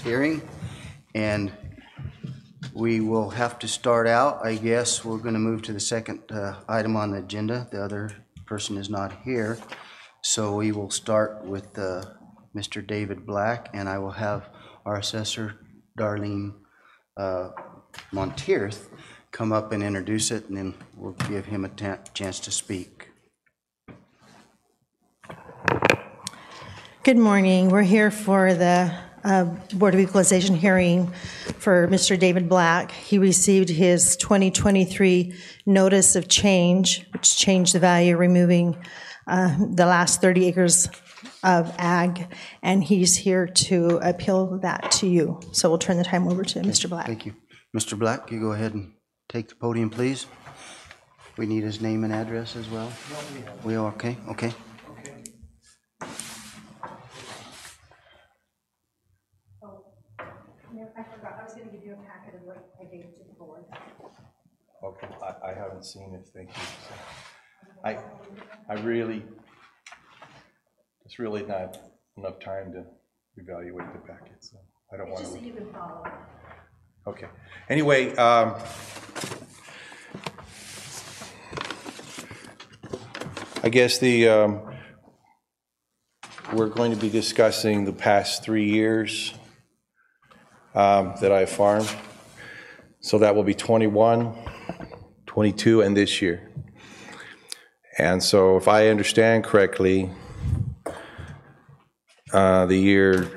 hearing, and we will have to start out. I guess we're going to move to the second item on the agenda. The other person is not here, so we will start with Mr. David Black, and I will have our assessor, Darlene Monteith, come up and introduce it, and then we'll give him a chance to speak. Good morning. We're here for the Board of Equalization hearing for Mr. David Black. He received his 2023 notice of change, which changed the value, removing the last 30 acres of ag, and he's here to appeal that to you. So we'll turn the time over to Mr. Black. Thank you. Mr. Black, you go ahead and take the podium, please. We need his name and address as well. We are okay? Okay. I forgot. I was going to give you a packet of what I gave to the board. Okay, I haven't seen it. Thank you. So I really, it's really not enough time to evaluate the packet, so I don't want to. Just so you can follow. Okay. Anyway, I guess we're going to be discussing the past 3 years that I farmed. So that will be 21, 22, and this year. And so if I understand correctly, the year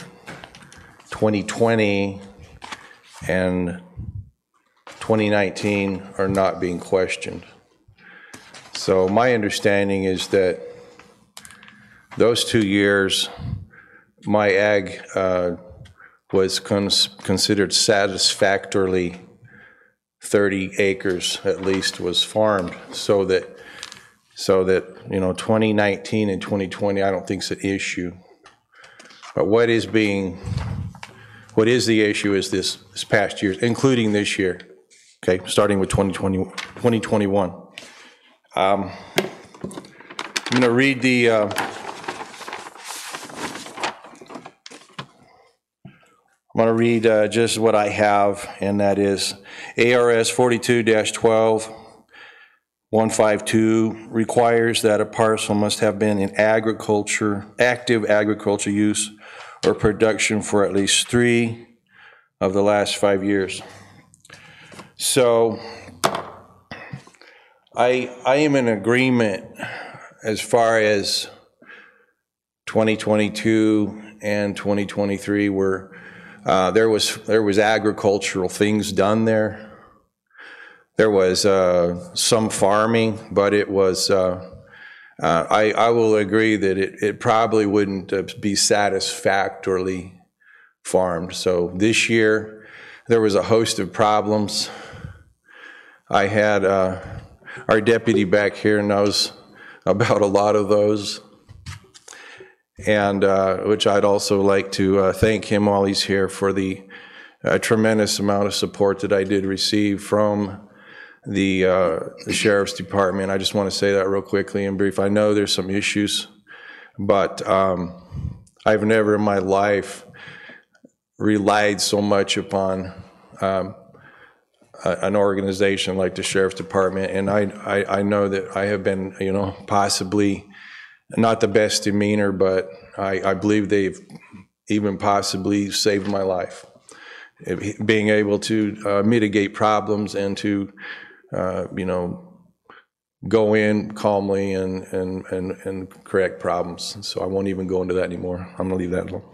2020 and 2019 are not being questioned. So my understanding is that those 2 years, my ag was considered satisfactorily 30 acres at least was farmed, so that 2019 and 2020 I don't think is an issue. But what is the issue is this past year, including this year, okay, starting with 2021. I'm going to read just what I have, and that is ARS 42-12-152 requires that a parcel must have been in active agriculture use or production for at least 3 of the last 5 years. So I am in agreement as far as 2022 and 2023 were there was agricultural things done there. There was some farming, but it was I will agree that it probably wouldn't be satisfactorily farmed. So this year there was a host of problems. I had our deputy back here knows about a lot of those, and which I'd also like to thank him while he's here for the tremendous amount of support that I did receive from the Sheriff's Department. I just want to say that real quickly and brief. I know there's some issues, but I've never in my life relied so much upon an organization like the Sheriff's Department, and I know that I have been, possibly not the best demeanor, but I believe they've even possibly saved my life. Being able to mitigate problems and to, go in calmly and correct problems. So I won't even go into that anymore. I'm gonna leave that alone.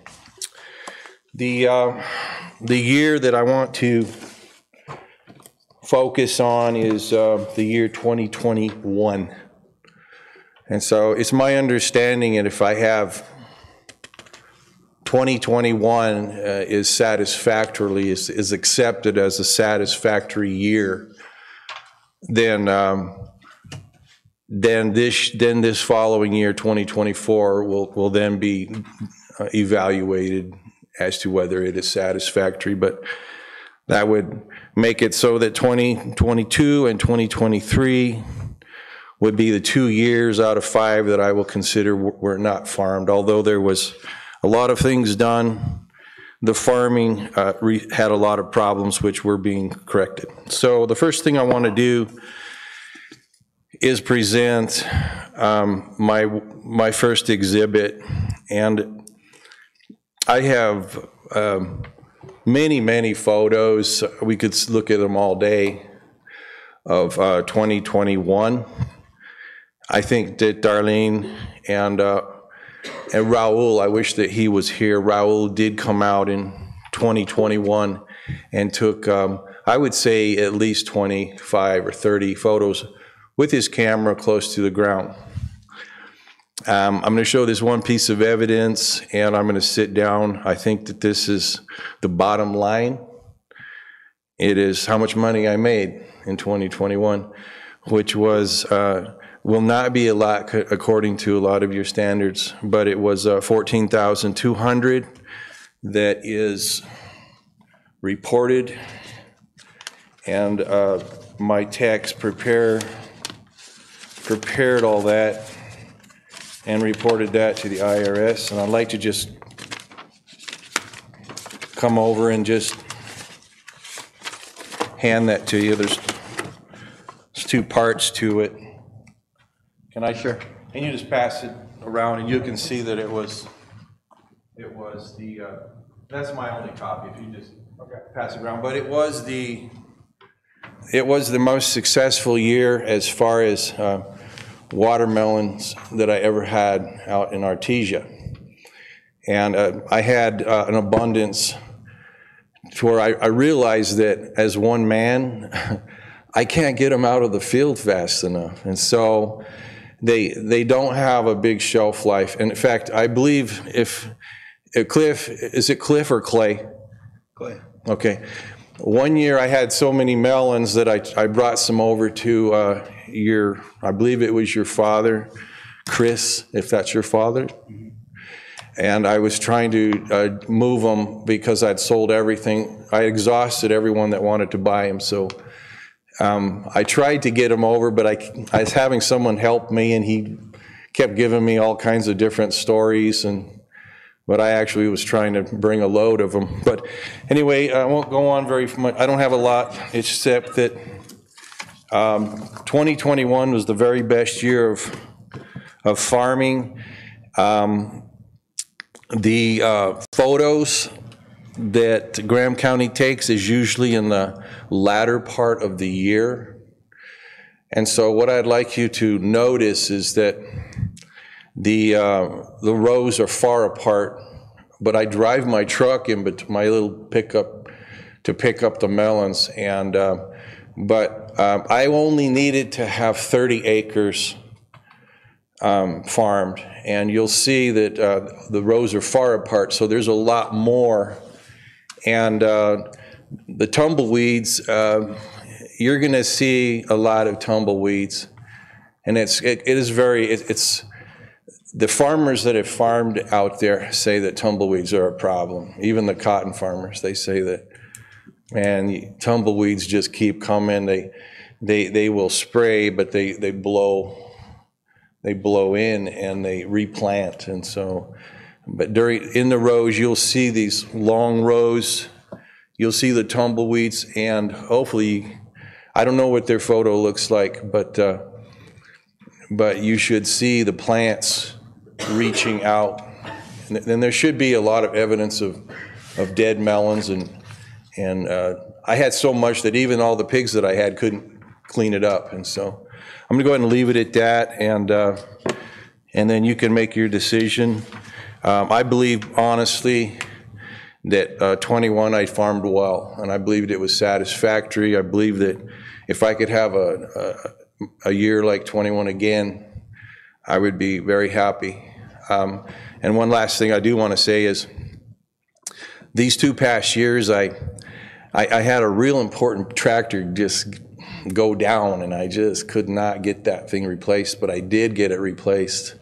The year that I want to focus on is the year 2021. And so it's my understanding that if I have 2021 is satisfactorily, is accepted as a satisfactory year, then this following year, 2024, will then be evaluated as to whether it is satisfactory. But that would make it so that 2022 and 2023 would be the 2 years out of 5 that I will consider were not farmed, although there was a lot of things done the farming had a lot of problems which were being corrected. So the first thing I want to do is present my first exhibit, and I have many photos. We could look at them all day of 2021. I think that Darlene and Raul, I wish that he was here. Raul did come out in 2021 and took, I would say, at least 25 or 30 photos with his camera close to the ground. I'm going to show this one piece of evidence, and I'm going to sit down. I think that this is the bottom line. It is how much money I made in 2021, which was, will not be a lot according to a lot of your standards, but it was 14,200 that is reported, and my tax prepared all that and reported that to the IRS, and I'd like to just come over and just hand that to you. There's two parts to it. Can I? Sure. Can you just pass it around, and you can see that it was the, that's my only copy, if you just pass it around, but it was the most successful year as far as watermelons that I ever had out in Artesia. And I had an abundance to where I realized that as one man, I can't get them out of the field fast enough. And so they don't have a big shelf life. And in fact, I believe if Cliff, is it Cliff or Clay? Clay. Okay. One year I had so many melons that I brought some over to I believe it was your father, Chris, if that's your father. Mm-hmm. And I was trying to move them because I'd sold everything. I exhausted everyone that wanted to buy them. So I tried to get them over, but I was having someone help me, and he kept giving me all kinds of different stories, but I actually was trying to bring a load of them. But anyway, I won't go on very much. I don't have a lot, except that 2021 was the very best year of farming. The photos that Graham County takes is usually in the latter part of the year. And so what I'd like you to notice is that the rows are far apart, but I drive my truck in my little pickup to pick up the melons, and but I only needed to have 30 acres farmed, and you'll see that the rows are far apart, so there's a lot more. And the tumbleweeds, you're going to see a lot of tumbleweeds, and it's the farmers that have farmed out there say that tumbleweeds are a problem. Even the cotton farmers, they say that, man, tumbleweeds just keep coming. They will spray, but they blow in and they replant. And so, but in the rows, you'll see these long rows. You'll see the tumbleweeds, and hopefully, I don't know what their photo looks like, but you should see the plants reaching out. And then there should be a lot of evidence of dead melons, and I had so much that even all the pigs that I had couldn't clean it up. And so I'm gonna go ahead and leave it at that, and then you can make your decision. I believe honestly that 21 I farmed well, and I believed it was satisfactory. I believe that if I could have a year like 21 again, I would be very happy. And one last thing I do want to say is, these 2 past years, I had a real important tractor just go down, and I just could not get that thing replaced, but I did get it replaced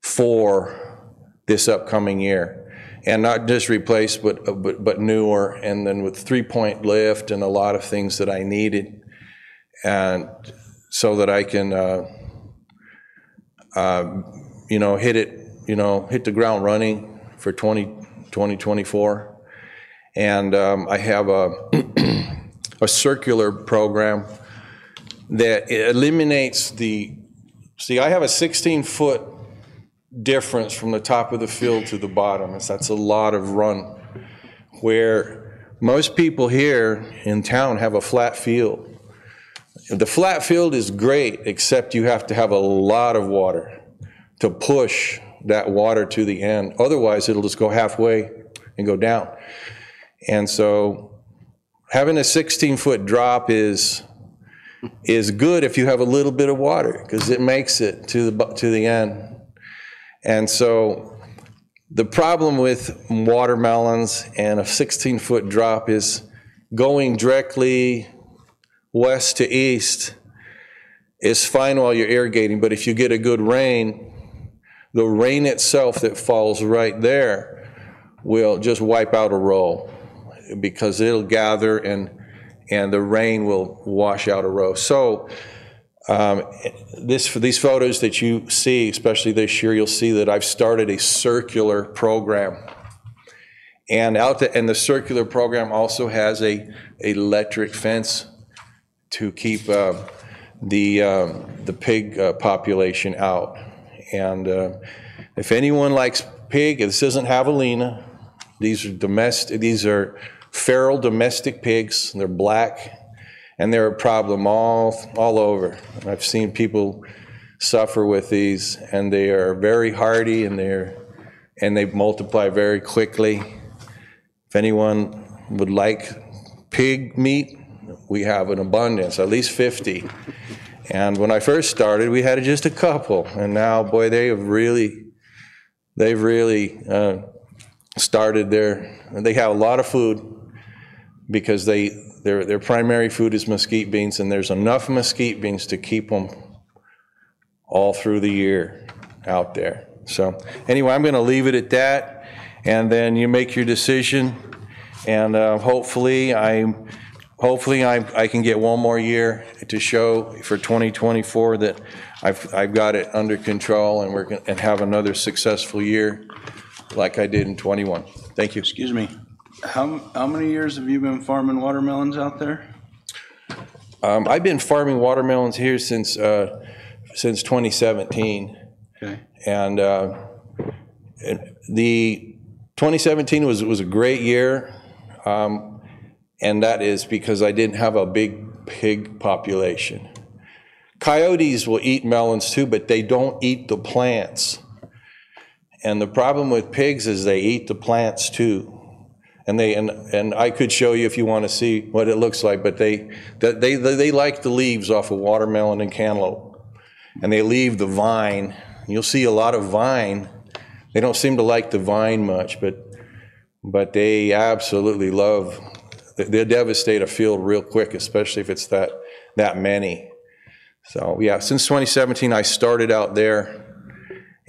for this upcoming year. And not just replaced, but newer, and then with 3-point lift and a lot of things that I needed, and so that I can, hit the ground running for 22 2024. And I have a, a circular program that eliminates the, see, I have a 16-foot difference from the top of the field to the bottom. That's a lot of run, where most people here in town have a flat field. The flat field is great, except you have to have a lot of water to push that water to the end. Otherwise, it'll just go halfway and go down. And so having a 16-foot drop is good if you have a little bit of water, because it makes it to the end. And so the problem with watermelons and a 16-foot drop is going directly west to east is fine while you're irrigating, but if you get a good rain, the rain itself that falls right there will just wipe out a row, because it'll gather and the rain will wash out a row. So for these photos that you see, especially this year, you'll see that I've started a circular program. And the circular program also has a electric fence to keep the pig population out. And if anyone likes pig, this isn't javelina. These are feral domestic pigs. They're black, and they're a problem all over. I've seen people suffer with these, and they are very hardy, and they multiply very quickly. If anyone would like pig meat, we have an abundance, at least 50. And when I first started, we had just a couple, and now, boy, they've really started they have a lot of food, because their primary food is mesquite beans, and there's enough mesquite beans to keep them all through the year out there. So anyway, I'm going to leave it at that, and then you make your decision, and hopefully I can get one more year to show for 2024 that I've got it under control, and we're going to have another successful year like I did in 21. Thank you. Excuse me. How many years have you been farming watermelons out there? I've been farming watermelons here since 2017. Okay. And the 2017 was a great year, and that is because I didn't have a big pig population. Coyotes will eat melons too, but they don't eat the plants. And the problem with pigs is they eat the plants too. And I could show you if you want to see what it looks like, but they like the leaves off of watermelon and cantaloupe, and they leave the vine. You'll see a lot of vine. They don't seem to like the vine much, but they absolutely love. They'll devastate a field real quick, especially if it's that many. So yeah, since 2017 I started out there,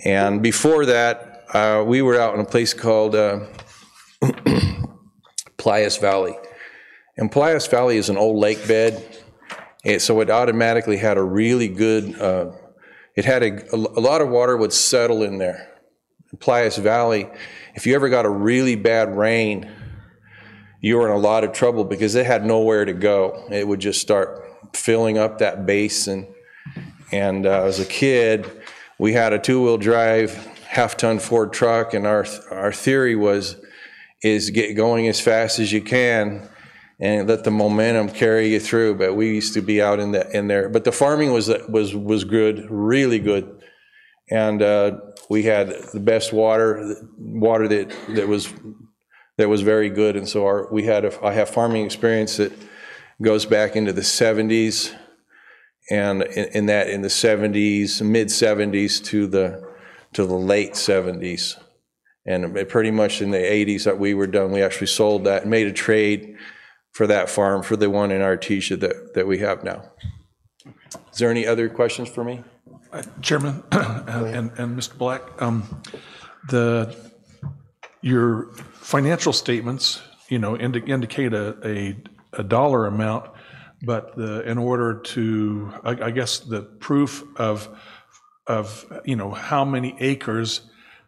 and before that we were out in a place called Playas Valley. And Playas Valley is an old lake bed, so it automatically had a really good, it had a lot of water would settle in there. In Playas Valley, if you ever got a really bad rain, you were in a lot of trouble, because it had nowhere to go. It would just start filling up that basin. And as a kid, we had a two-wheel drive, half-ton Ford truck, and our theory is get going as fast as you can and let the momentum carry you through. But we used to be out in there. But the farming was good, really good, and we had the best water that was very good. And so I have farming experience that goes back into the 70s, and in the 70s, mid 70s to the late 70s. And pretty much in the 80s that we were done, we actually sold that and made a trade for that farm for the one in Artesia that we have now. Is there any other questions for me? Chairman and Mr. Black, your financial statements, indicate a dollar amount, but in order to, I guess, the proof of how many acres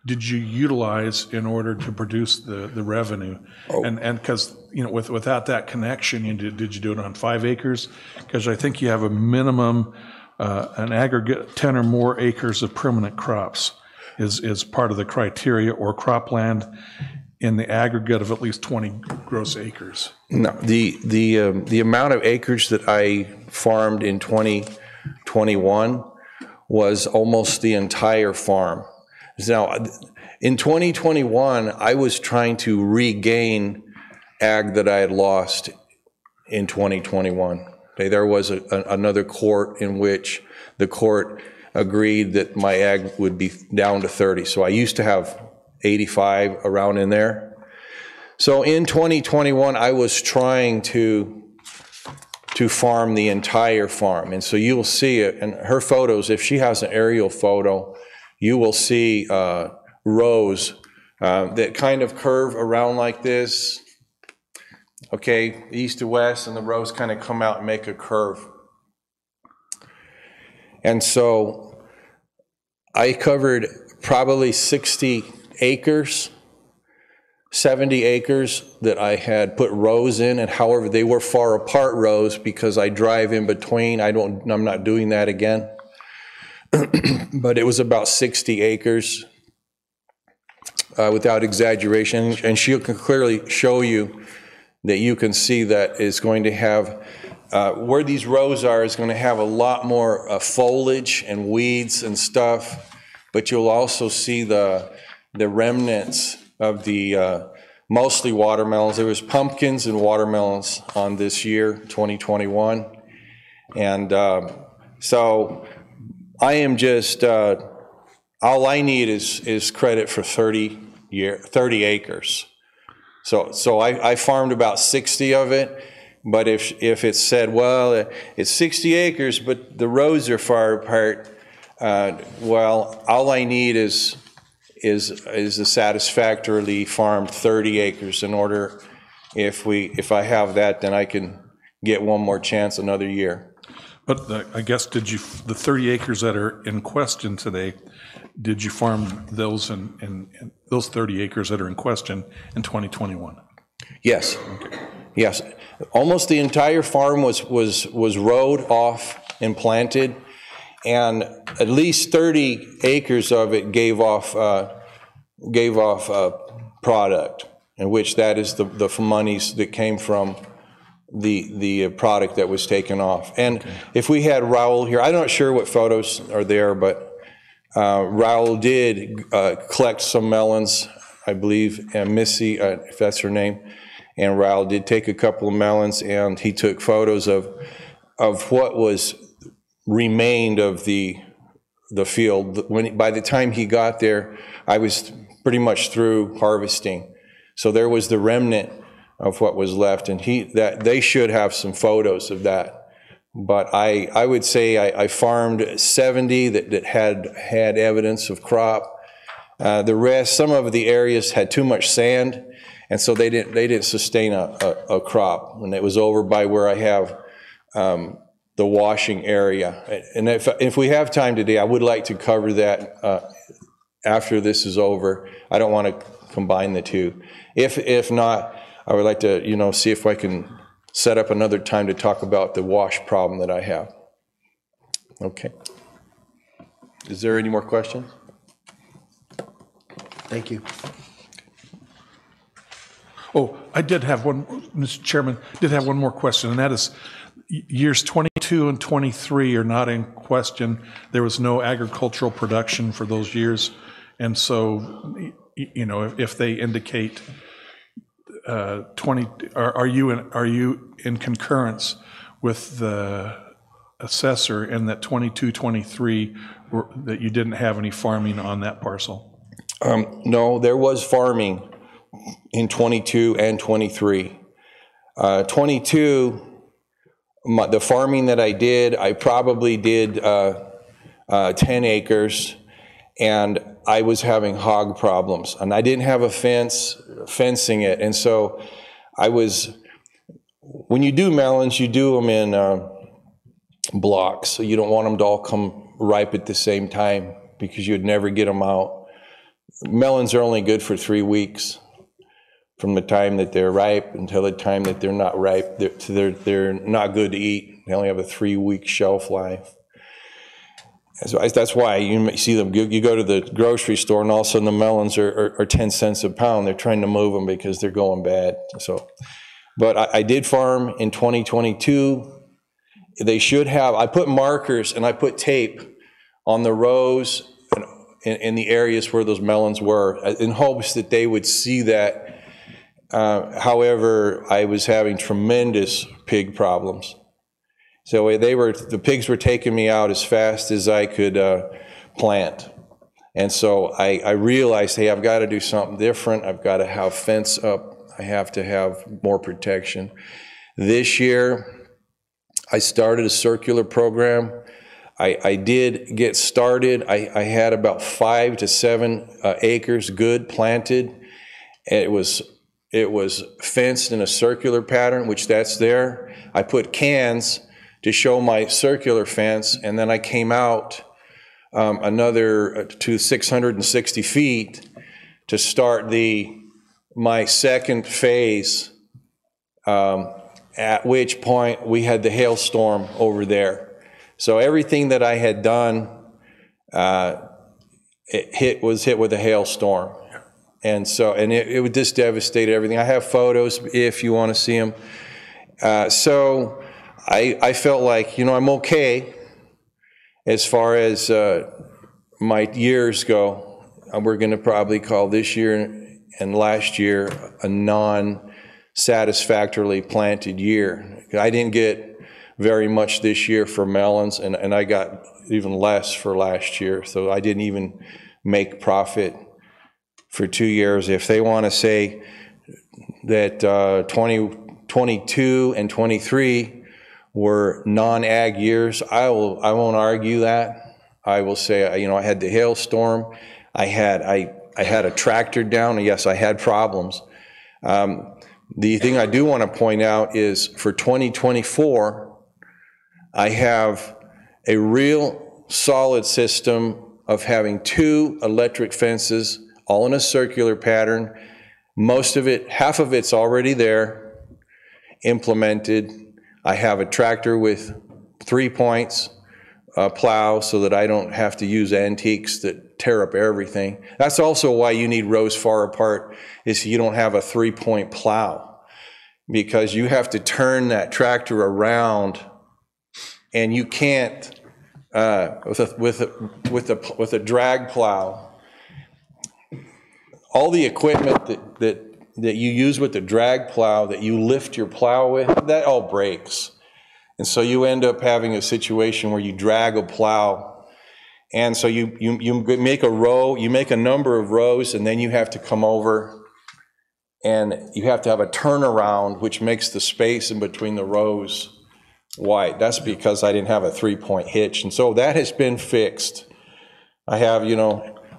did you utilize in order to produce the revenue? And because, without that connection, did you do it on 5 acres? Because I think you have a minimum, an aggregate 10 or more acres of permanent crops is part of the criteria, or cropland in the aggregate of at least 20 gross acres. No, the amount of acres that I farmed in 2021 was almost the entire farm. Now, in 2021, I was trying to regain ag that I had lost in 2021. Okay, there was another court in which the court agreed that my ag would be down to 30. So I used to have 85 around in there. So in 2021, I was trying to farm the entire farm. And so you will see it in her photos. If she has an aerial photo, you will see rows that kind of curve around like this. Okay, east to west, and the rows kind of come out and make a curve. And so I covered probably 60 acres, 70 acres that I had put rows in, and however, they were far apart rows because I drive in between. I'm not doing that again. But it was about 60 acres without exaggeration. And she can clearly show you that you can see that it's going to have, where these rows are is going to have a lot more foliage and weeds and stuff, but you'll also see the remnants of the mostly watermelons. There was pumpkins and watermelons on this year, 2021. And so I am just, all I need is credit for 30 acres. So I farmed about 60 of it, but if it's said, well, it's 60 acres, but the rows are far apart, well, all I need is a satisfactorily farmed 30 acres in order, if I have that, then I can get one more chance another year. But I guess the 30 acres that are in question today, did you farm those in those 30 acres that are in question in 2021? Yes. Okay. Yes. Almost the entire farm was rowed off and planted, and at least 30 acres of it gave off product, in which that is the monies that came from the product that was taken off. And okay. If we had Raul here, I'm not sure what photos are there, but Raul did collect some melons, I believe, and Missy, if that's her name, and Raul did take a couple of melons, and he took photos of what was remained of the field. By the time he got there, I was pretty much through harvesting. So there was the remnant of what was left, and they should have some photos of that. But I would say I farmed 70 that had evidence of crop. The rest, some of the areas had too much sand, and so they didn't sustain a crop. When it was over by where I have the washing area, and if we have time today, I would like to cover that after this is over. I don't want to combine the two. If not, I would like to, see if I can set up another time to talk about the wash problem that I have. Okay. Is there any more questions? Thank you. Oh, I did have one, Mr. Chairman, did have one more question, and that is years 22 and 23 are not in question. There was no agricultural production for those years. And so, if they indicate 20, are you in concurrence with the assessor in that 22, 23 that you didn't have any farming on that parcel? No, there was farming in 22 and 23. 22, the farming that I probably did 10 acres, and I was having hog problems, and I didn't have a fencing it, and so when you do melons, you do them in blocks, so you don't want them to all come ripe at the same time because you'd never get them out. melons are only good for 3 weeks from the time that they're ripe until the time that they're not ripe. They're not good to eat. They only have a 3-week shelf life. So that's why you see them, you go to the grocery store and all of a sudden the melons are 10 cents a pound. They're trying to move them because they're going bad. So, but I did farm in 2022. They should have, I put markers and I put tape on the rows in the areas where those melons were in hopes that they would see that. However, I was having tremendous pig problems. So the pigs were taking me out as fast as I could plant. And so I realized, hey, I've got to do something different. I've got to have fence up. I have to have more protection. This year, I started a circular program. I did get started. I had about 5 to 7 acres good planted. It was fenced in a circular pattern, which that's there. I put cans to show my circular fence, and then I came out another to 660 feet to start my second phase, at which point we had the hailstorm over there. So everything that I had done was hit with a hailstorm. And so, it just devastated everything. I have photos if you want to see them. So I felt like, I'm okay as far as my years go. We're going to probably call this year and last year a non-satisfactorily planted year. I didn't get very much this year for melons, and I got even less for last year. So I didn't even make profit for 2 years. If they want to say that 2022 and 23 were non-ag years, I won't argue that. I will say, I had the hailstorm. I had a tractor down, and yes, I had problems. The thing I do want to point out is for 2024, I have a real solid system of having 2 electric fences, all in a circular pattern. Most of it, half of it's already there, implemented. I have a tractor with 3 points, a plow, so that I don't have to use antiques that tear up everything. That's also why you need rows far apart, is you don't have a 3-point plow, because you have to turn that tractor around, and you can't with a drag plow. All the equipment that you use with the drag plow, that you lift your plow with, that all breaks. And so you end up having a situation where you drag a plow, and so you make a row, you make a number of rows, and then you have to come over and you have to have a turnaround, which makes the space in between the rows wide. That's because I didn't have a 3-point hitch, and so that has been fixed. I have,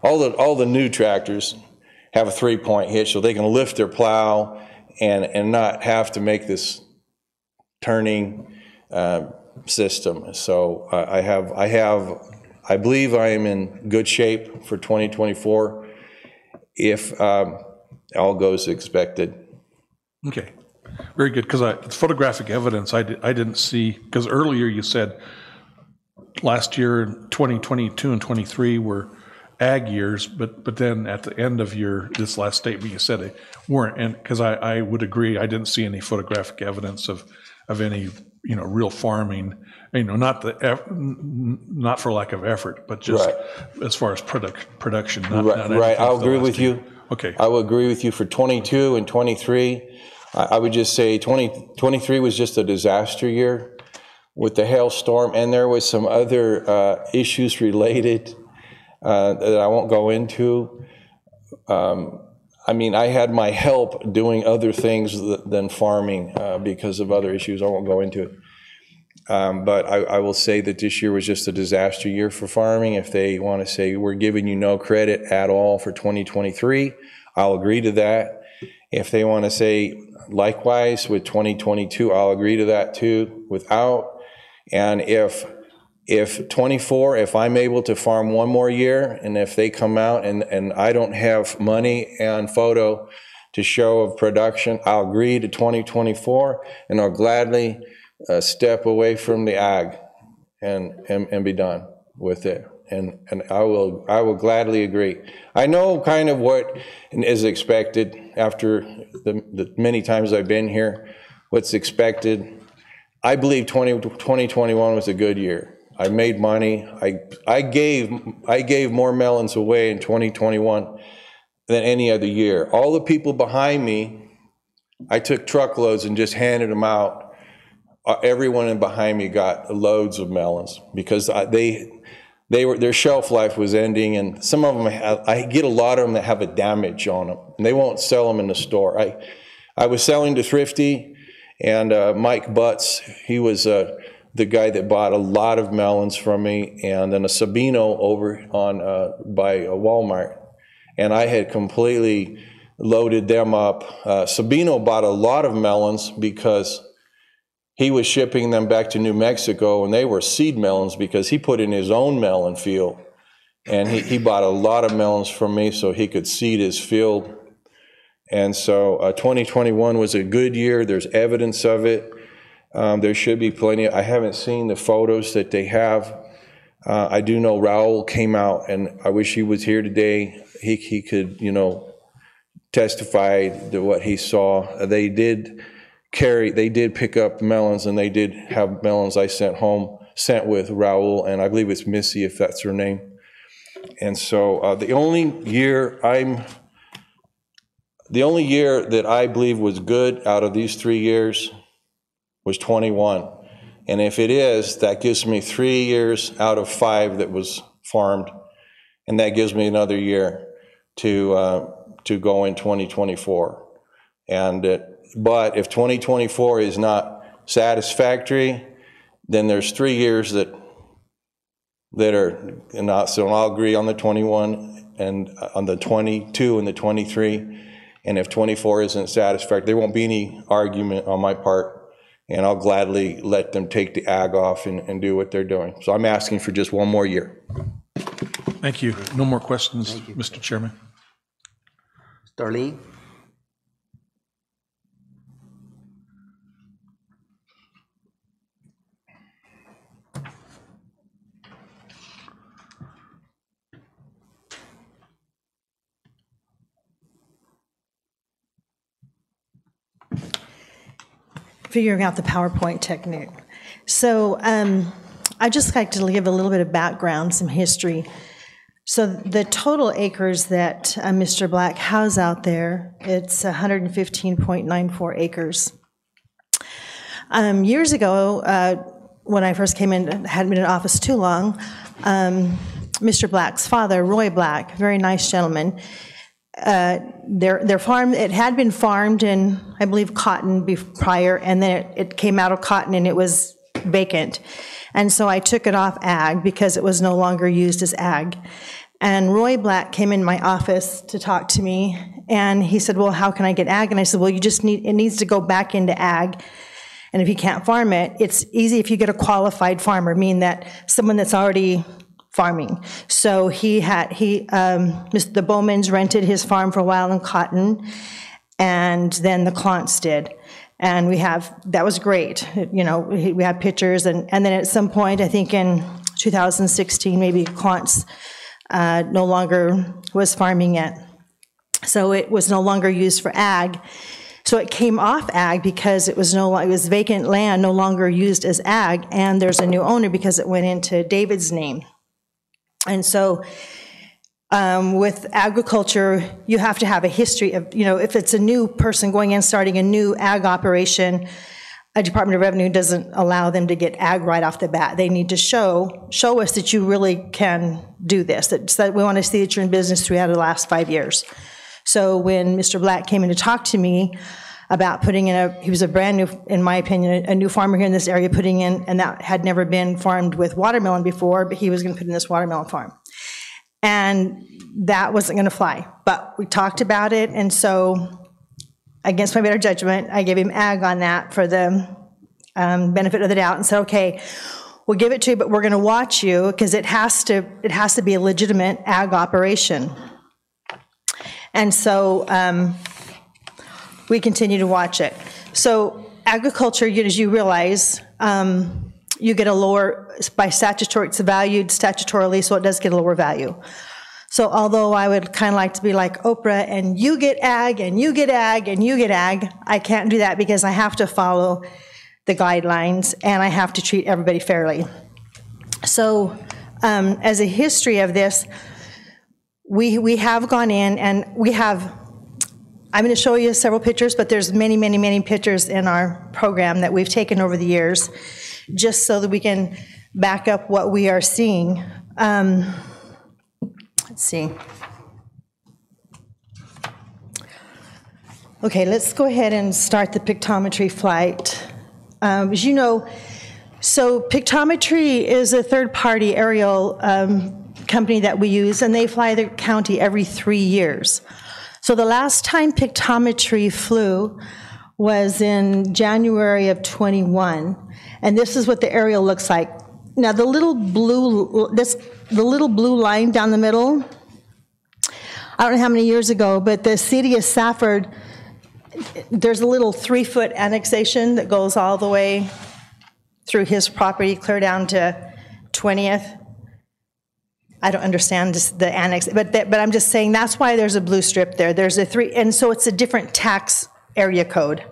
all the new tractors have a 3-point hitch, so they can lift their plow and not have to make this turning system. So I believe I am in good shape for 2024 if all goes expected. Okay, very good, because photographic evidence I didn't see, because earlier you said last year, 2022 and 23 were ag years, but then at the end of this last statement you said they weren't, and because I would agree, I didn't see any photographic evidence of any real farming, not for lack of effort, but just Right. as far as production. Right. I'll agree with you. Okay. I will agree with you for 22 and 23. I would just say 2023 was just a disaster year with the hailstorm, and there was some other issues related that I won't go into. I had my help doing other things than farming because of other issues I won't go into. But I will say that this year was just a disaster year for farming. If they want to say we're giving you no credit at all for 2023, I'll agree to that. If they want to say likewise with 2022, I'll agree to that too, without. And if If 24, if I'm able to farm one more year, and if they come out and I don't have money and photo to show of production, I'll agree to 2024, and I'll gladly step away from the ag and be done with it. And I will gladly agree. I know kind of what is expected after the many times I've been here, what's expected. I believe 2021 was a good year. I made money. I gave more melons away in 2021 than any other year. All the people behind me, I took truckloads and just handed them out. Everyone behind me got loads of melons because their shelf life was ending, and some of them I get a lot of them that have a damage on them, and they won't sell them in the store. I was selling to Thrifty, and Mike Butts, he was the guy that bought a lot of melons from me, and then a Sabino over on by Walmart, and I had completely loaded them up. Sabino bought a lot of melons because he was shipping them back to New Mexico, and they were seed melons because he put in his own melon field, and he bought a lot of melons from me so he could seed his field. And so 2021 was a good year. There's evidence of it. There should be plenty. I haven't seen the photos that they have. I do know Raul came out, and I wish he was here today. He could, testify to what he saw. They did pick up melons, and they did have melons I sent with Raul, and I believe it's Missy, if that's her name. And so the only year that I believe was good out of these 3 years was 21. And if it is, that gives me 3 years out of 5 that was farmed. And that gives me another year to go in 2024. But if 2024 is not satisfactory, then there's 3 years that are not. So I'll agree on the 21 and on the 22 and the 23. And if 24 isn't satisfactory, there won't be any argument on my part. And I'll gladly let them take the ag off and do what they're doing. So I'm asking for just one more year. Thank you. No more questions, Mr. Chairman. Darlene? Figuring out the PowerPoint technique. So I'd just like to give a little bit of background, some history. So the total acres that Mr. Black has out there, it's 115.94 acres. Years ago, when I first came in, hadn't been in office too long, Mr. Black's father, Roy Black, very nice gentleman, their farm, it had been farmed in, I believe, cotton prior, and then it came out of cotton and it was vacant. And so I took it off ag because it was no longer used as ag. And Roy Black came in my office to talk to me, and he said, well, how can I get ag? And I said, well, it needs to go back into ag. And if you can't farm it, it's easy if you get a qualified farmer, meaning that someone that's already farming. So the Bowmans rented his farm for a while in cotton, and then the Clontz did. And that was great. We had pictures, and then at some point, I think in 2016, maybe Clontz no longer was farming it. So it was no longer used for ag. So it came off ag because it was vacant land, no longer used as ag, and there's a new owner because it went into David's name. And so with agriculture, you have to have a history of, if it's a new person going in, starting a new ag operation, a Department of Revenue doesn't allow them to get ag right off the bat. They need to show us that you really can do this, that we want to see that you're in business throughout the last 5 years. So when Mr. Black came in to talk to me about putting in he was a brand new, in my opinion, a new farmer here in this area, putting in, and that had never been farmed with watermelon before, but he was going to put in this watermelon farm. And that wasn't going to fly. But we talked about it, and so against my better judgment, I gave him ag on that for the benefit of the doubt and said, okay, we'll give it to you, but we're going to watch you because it has to be a legitimate ag operation. And so we continue to watch it. So agriculture, as you realize, you get a lower, by statutory, it's valued statutorily, so it does get a lower value. So although I would kind of like to be like Oprah, and you get ag, and you get ag, and you get ag, I can't do that because I have to follow the guidelines, and I have to treat everybody fairly. So as a history of this, we have gone in, and we have, I'm going to show you several pictures, but there's many, many, many pictures in our program that we've taken over the years, just so that we can back up what we are seeing. Let's see. Okay, let's go ahead and start the pictometry flight. As you know, so pictometry is a third-party aerial company that we use, and they fly the county every 3 years. So the last time pictometry flew was in January of 21, and this is what the aerial looks like. Now the little blue line down the middle, I don't know how many years ago, but the city of Safford, there's a little 3-foot annexation that goes all the way through his property, clear down to 20th. I don't understand the annex, but I'm just saying that's why there's a blue strip there. There's a 3, and so it's a different tax area code,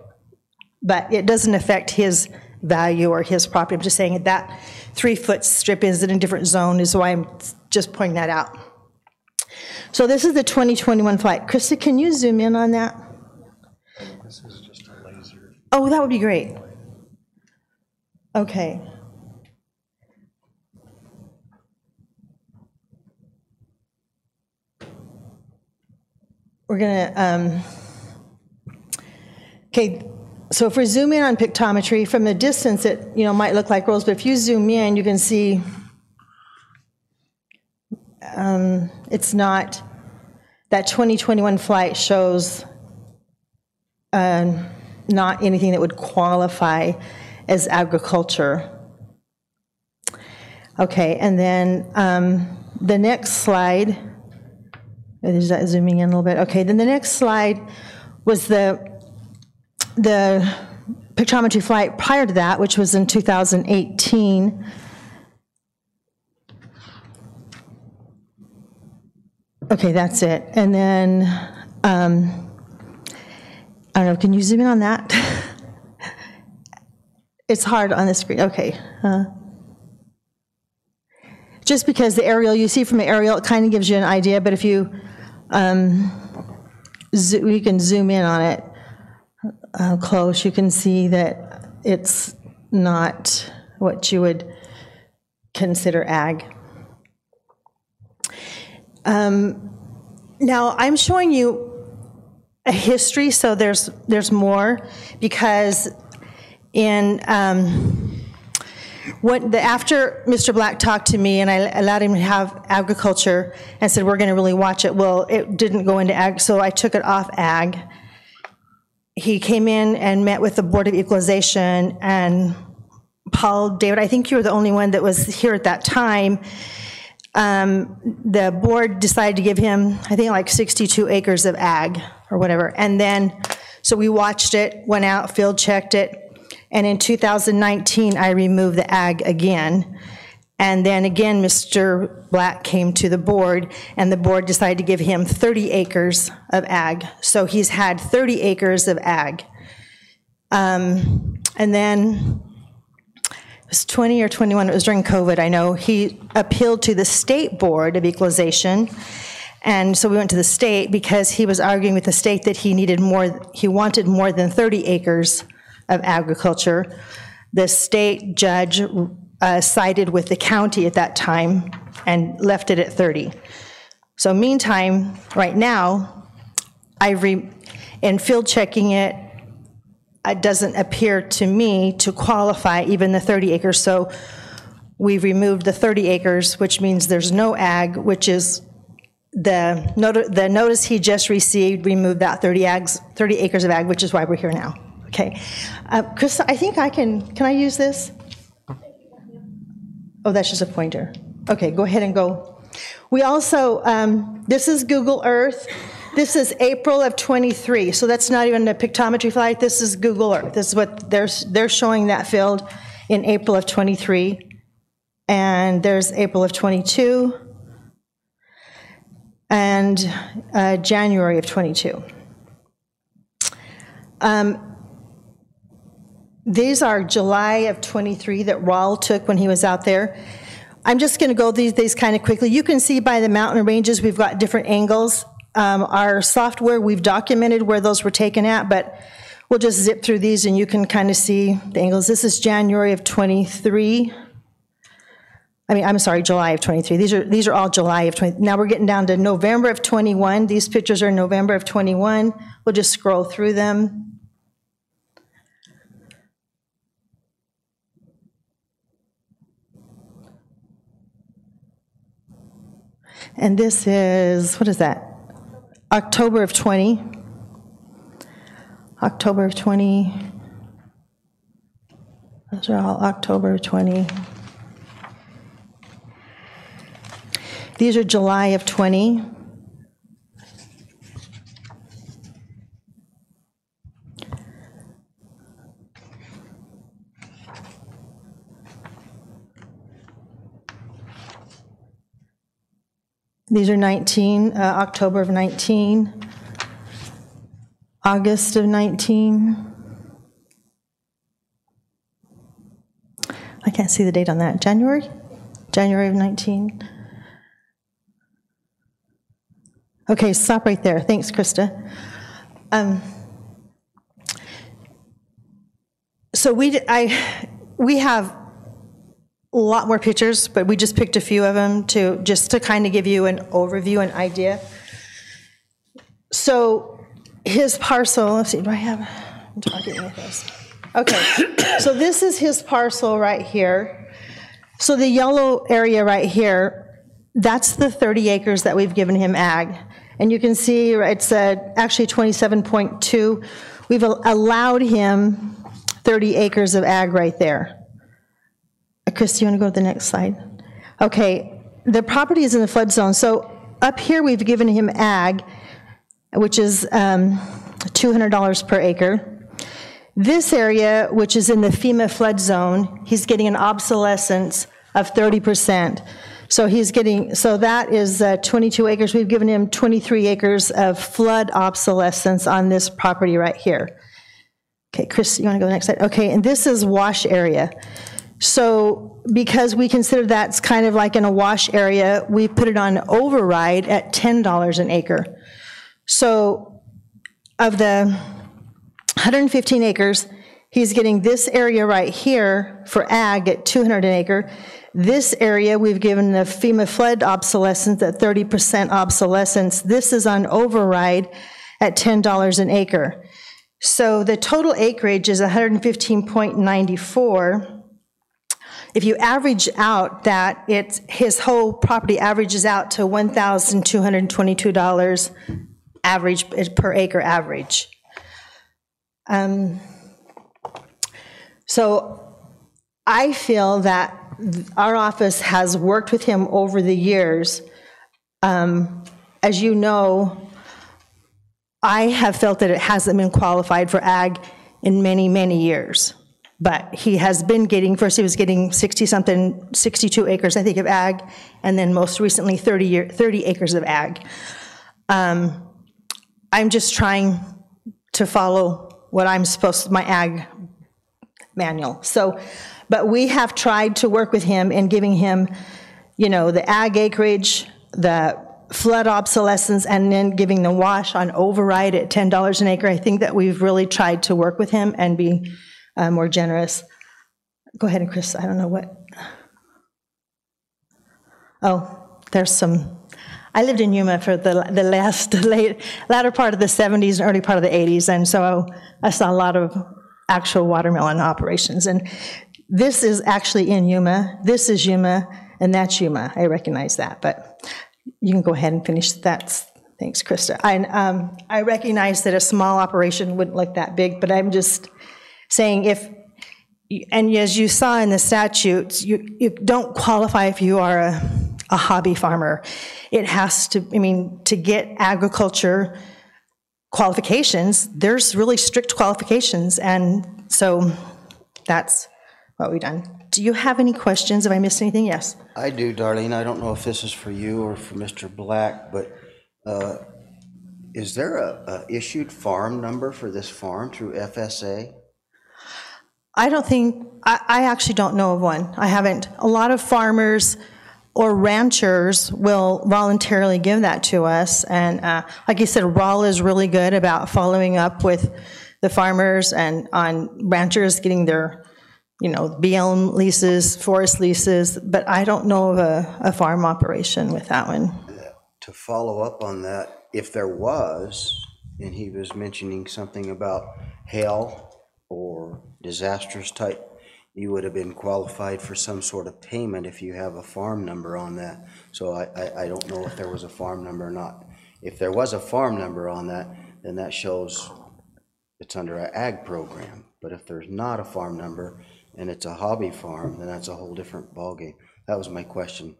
but it doesn't affect his value or his property. I'm just saying that 3-foot strip is in a different zone, is why I'm just pointing that out. So this is the 2021 flight. Krista, can you zoom in on that? This is just a laser. Oh, that would be great. Okay. We're gonna, okay, so if we zoom in on pictometry, from the distance it might look like rolls, but if you zoom in, you can see it's not, that 2021 flight shows not anything that would qualify as agriculture. Okay, and then the next slide, is that zooming in a little bit? Okay, then the next slide was the pictometry flight prior to that, which was in 2018. Okay, that's it. And then, I don't know, can you zoom in on that? It's hard on the screen. Okay. Just because the aerial, you see from the aerial, it kind of gives you an idea, but if you, you can zoom in on it close, you can see that it's not what you would consider ag. Now, I'm showing you a history, so there's more, because in after Mr. Black talked to me and I allowed him to have agriculture and said we're going to really watch it, well, it didn't go into ag, so I took it off ag. He came in and met with the Board of Equalization, and Paul, David, I think you were the only one that was here at that time. The board decided to give him, I think, like 62 acres of ag or whatever. And then, so we watched it, went out, field checked it, and in 2019, I removed the ag again. And then again, Mr. Black came to the board, and the board decided to give him 30 acres of ag. So he's had 30 acres of ag. And then, it was 20 or 21, it was during COVID, I know, he appealed to the State Board of Equalization, and so we went to the state because he was arguing with the state that he wanted more than 30 acres of agriculture. The state judge sided with the county at that time and left it at 30. So meantime, right now, in field checking it, it doesn't appear to me to qualify even the 30 acres. So we removed the 30 acres, which means there's no ag, which is the notice he just received removed that 30 acres of ag, which is why we're here now. Okay. Chris, I think can I use this? Oh, that's just a pointer. Okay, go ahead and go. We also, this is Google Earth. This is April of 23, so that's not even a pictometry flight. This is Google Earth. This is what they're showing that field in April of 23. And there's April of 22 and January of 22. These are July of 23 that Raul took when he was out there. I'm just going to go these kind of quickly. You can see by the mountain ranges we've got different angles. Our software, we've documented where those were taken at, but we'll just zip through these and you can kind of see the angles. This is January of 23. I'm sorry, July of 23. These are all July of 20. Now we're getting down to November of 21. These pictures are November of 21. We'll just scroll through them. And this is, what is that? October of 20. October of 20. Those are all October of 20. These are July of 20. These are 19, October of 19, August of 19. I can't see the date on that. January of 19. Okay, stop right there. Thanks, Krista. So we have a lot more pictures, but we just picked a few of them to kind of give you an overview, an idea. So his parcel, let's see, I'm talking with this. Okay, so this is his parcel right here. So the yellow area right here, that's the 30 acres that we've given him ag. And you can see it's actually 27.2. We've allowed him 30 acres of ag right there. Chris, do you want to go to the next slide? Okay, the property is in the flood zone. So up here we've given him ag, which is $200 per acre. This area, which is in the FEMA flood zone, he's getting an obsolescence of 30%. So that is 22 acres. We've given him 23 acres of flood obsolescence on this property right here. Okay, Chris, you want to go to the next slide? Okay, and this is wash area. So because we consider that's kind of like in a wash area, we put it on override at $10 an acre. So of the 115 acres, he's getting this area right here for ag at $200 an acre. This area, we've given the FEMA flood obsolescence at 30% obsolescence. This is on override at $10 an acre. So the total acreage is 115.94. If you average out that, his whole property averages out to $1,222 average per acre average. So I feel that our office has worked with him over the years. As you know, I have felt that it hasn't been qualified for ag in many, many years. But he has been getting, first he was getting 62 acres, I think, of ag, and then most recently 30 acres of ag. I'm just trying to follow what I'm supposed to, my ag manual. So, but we have tried to work with him in giving him, the ag acreage, the flood obsolescence, and then giving the wash on override at $10 an acre. I think that we've really tried to work with him and be more generous. Go ahead, and Chris, I don't know what. Oh, there's some. I lived in Yuma for the latter part of the 70s and early part of the 80s, and so I saw a lot of actual watermelon operations. And this is actually in Yuma, this is Yuma, and that's Yuma. I recognize that, but you can go ahead and finish that. Thanks, Krista. I recognize that a small operation wouldn't look that big, but I'm just saying if And as you saw in the statutes, you don't qualify if you are a hobby farmer. It has to, I mean, to get agriculture qualifications, there's really strict qualifications, and so that's what we've done. Do you have any questions? Have I missed anything? Yes. I do, Darlene. I don't know if this is for you or for Mr. Black, but is there a issued farm number for this farm through FSA? I don't think, I actually don't know of one. I haven't. A lot of farmers or ranchers will voluntarily give that to us. And like you said, Rawl is really good about following up with the farmers and on ranchers getting their, you know, BLM leases, forest leases, but I don't know of a farm operation with that one. To follow up on that, if there was, and he was mentioning something about hail or disastrous type, you would have been qualified for some sort of payment if you have a farm number on that. So I don't know if there was a farm number or not. If there was a farm number on that, then that shows it's under an ag program. But if there's not a farm number and it's a hobby farm, then that's a whole different ballgame. That was my question.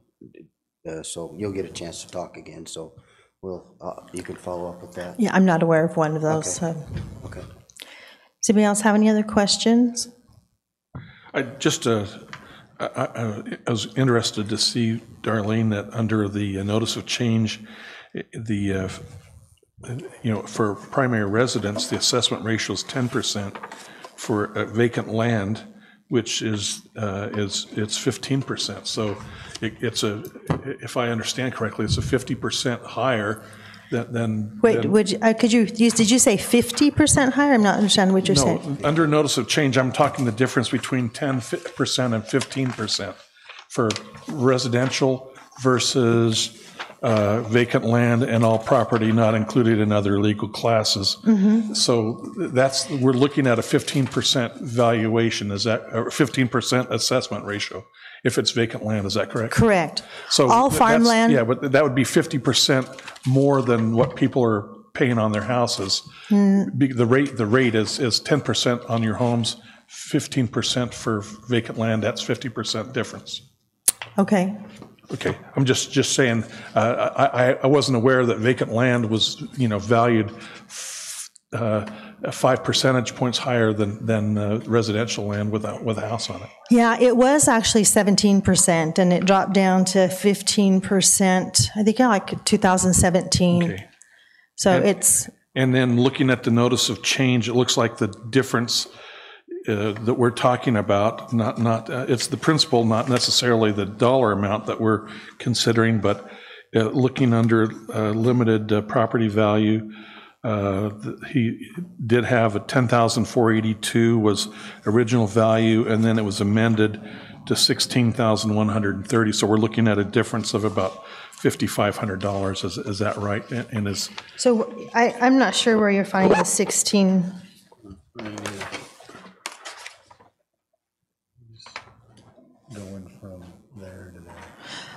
So you'll get a chance to talk again. So you can follow up with that. Yeah, I'm not aware of one of those. Okay. So. Okay. Does anybody else have any other questions? I was interested to see, Darlene, that under the notice of change, for primary residence, the assessment ratio is 10% for vacant land, which is it's 15%. So if I understand correctly, it's a 50% higher than. Wait, did you say 50% higher? I'm not understanding what you're saying. No, under notice of change, I'm talking the difference between 10% and 15% for residential versus vacant land and all property not included in other legal classes. Mm-hmm. So we're looking at a 15% valuation, is that, or 15% assessment ratio if it's vacant land, is that correct? Correct. So all farmland? Yeah, but that would be 50% more than what people are paying on their houses. The rate is 10% on your homes, 15% for vacant land, that's 50% difference. Okay. Okay, I'm just saying, I wasn't aware that vacant land was, valued 5 percentage points higher than residential land with a house on it. Yeah, it was actually 17%, and it dropped down to 15%, I think like 2017. Okay. So And then looking at the notice of change, it looks like the difference that we're talking about, it's the principal, not necessarily the dollar amount that we're considering, but looking under limited property value, he did have a $10,482 was original value, and then it was amended to $16,130. So we're looking at a difference of about $5,500. Is that right? So I'm not sure where you're finding the 16. Going from there to there.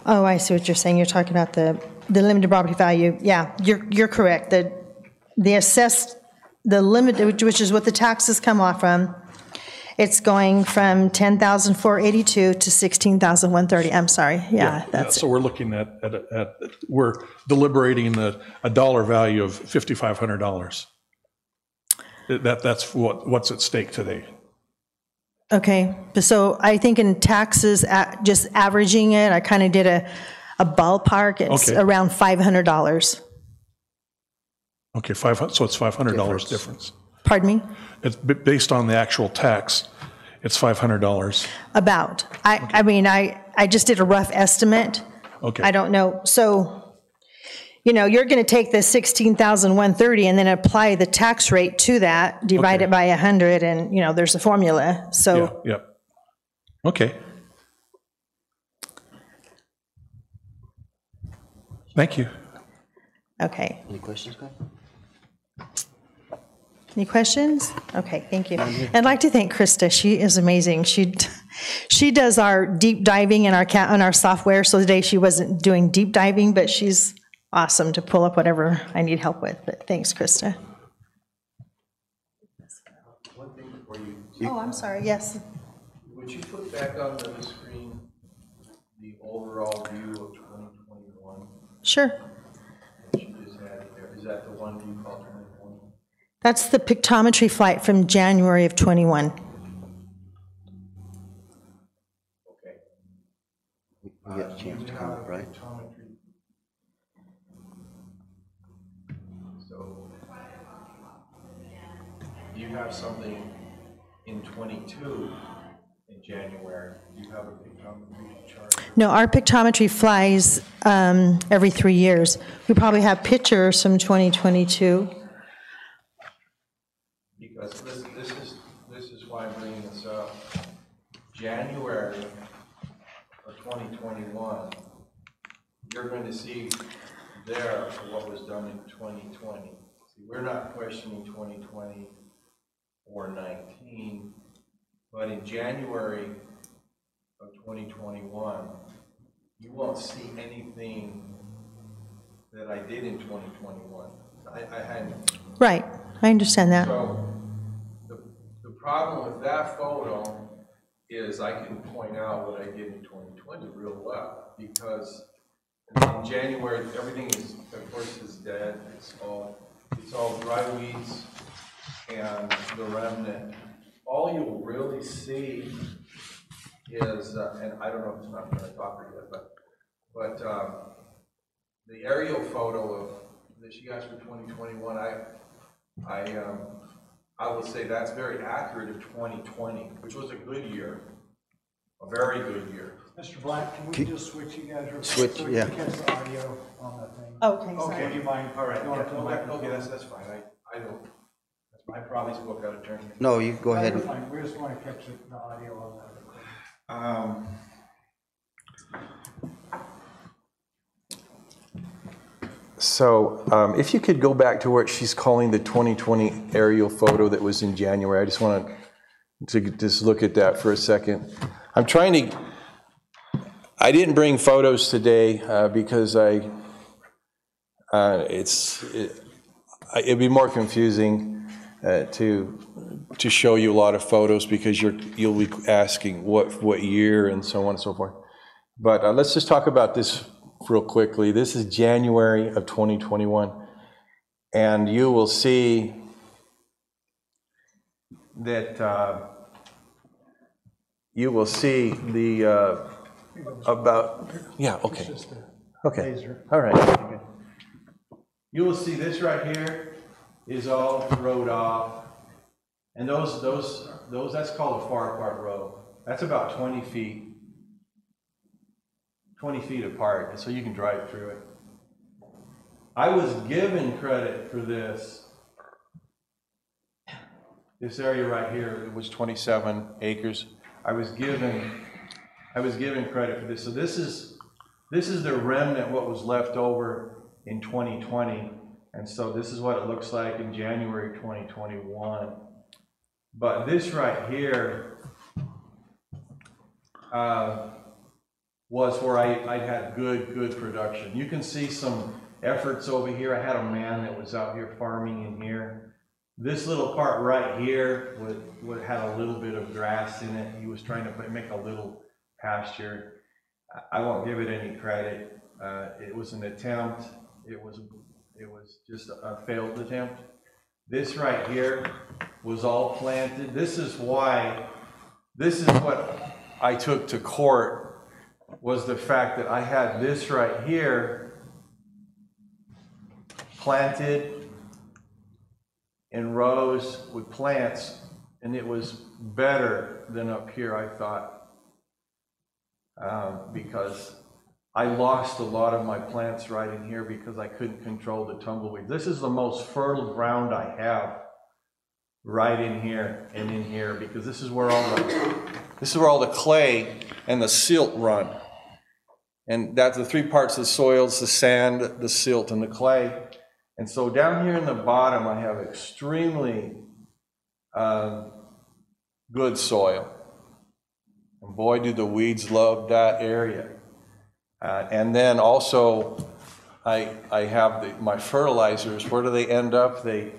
Oh, I see what you're saying. You're talking about the limited property value. Yeah, you're correct. The assessed, the limited, which is what the taxes come off from, it's going from $10,482 to $16,130. I'm sorry. Yeah, that's so we're looking at we're deliberating a dollar value of $5,500. That's what's at stake today. Okay, so I think in taxes, just averaging it, I kind of did a ballpark. It's around $500. Okay, so it's $500 difference. Pardon me? It's based on the actual tax. It's $500. About. I mean, I just did a rough estimate. Okay. I don't know. So, you're going to take the $16,130 and then apply the tax rate to that, divide it by 100, and there's a formula. So. Yeah. Okay. Thank you. Okay. Any questions, guys? Any questions? Okay, thank you. I'd like to thank Krista. She is amazing. She does our deep diving in our software. So today she wasn't doing deep diving, but she's awesome to pull up whatever I need help with. But thanks, Krista. Oh, I'm sorry. Yes. Would you put back on the screen the overall view of 2021? Sure. That you just had there? Is that the one you call 2020? That's the pictometry flight from January of 21. Okay. We get a chance to comment, right? So you have something in 22 in January. You have a pictometry chart. No, our pictometry flies every 3 years. We probably have pictures from 2022. Because this is why I'm bringing this up. January of 2021, you're going to see there what was done in 2020. See, we're not questioning 2020 or 19, but in January of 2021, you won't see anything that I did in 2021. I hadn't. Right, I understand that. So the problem with that photo is I can point out what I did in 2020 real well, because in January everything is, of course, is dead. It's all dry weeds and the remnant. All you'll really see is, and I don't know if it's not going to talk yet, but the aerial photo of that she asked for 2021, I will say that's very accurate of 2020, which was a good year, a very good year. Mr. Black, can we just switch you guys? real quick Switch, so we yeah. can catch the audio on the thing? Okay, Okay, do you mind? All right, going to the microphone? okay, that's fine. I don't. I probably spoke out of turn. No, you go ahead. You're fine. We just want to catch the audio on that. So if you could go back to what she's calling the 2020 aerial photo that was in January, I just want to just look at that for a second. I'm trying to, I didn't bring photos today because it'd be more confusing to show you a lot of photos because you'll be asking what year and so on and so forth. But let's just talk about this real quickly. This is January of 2021, and you will see that you will see the about, yeah, okay, okay, Laser. all right. You will see this right here is all rowed off, and those that's called a far apart row. That's about 20 feet apart, so you can drive through it. I was given credit for this area right here. It was 27 acres. I was given credit for this. So this is the remnant, what was left over in 2020, and so this is what it looks like in January 2021. But this right here was where I had good production. You can see some efforts over here. I had a man that was out here farming in here. This little part right here would had a little bit of grass in it. He was trying to make a little pasture. I won't give it any credit. It was an attempt. It was just a failed attempt. This right here was all planted. This is what I took to court, was the fact that I had this right here planted in rows with plants, and it was better than up here, I thought, because I lost a lot of my plants right in here because I couldn't control the tumbleweed. This is the most fertile ground I have, right in here and in here, because this is where all the clay and the silt run. And that's the three parts of the soils: the sand, the silt, and the clay. And so down here in the bottom, I have extremely good soil. And boy, do the weeds love that area. And then also, I have my fertilizers. Where do they end up? They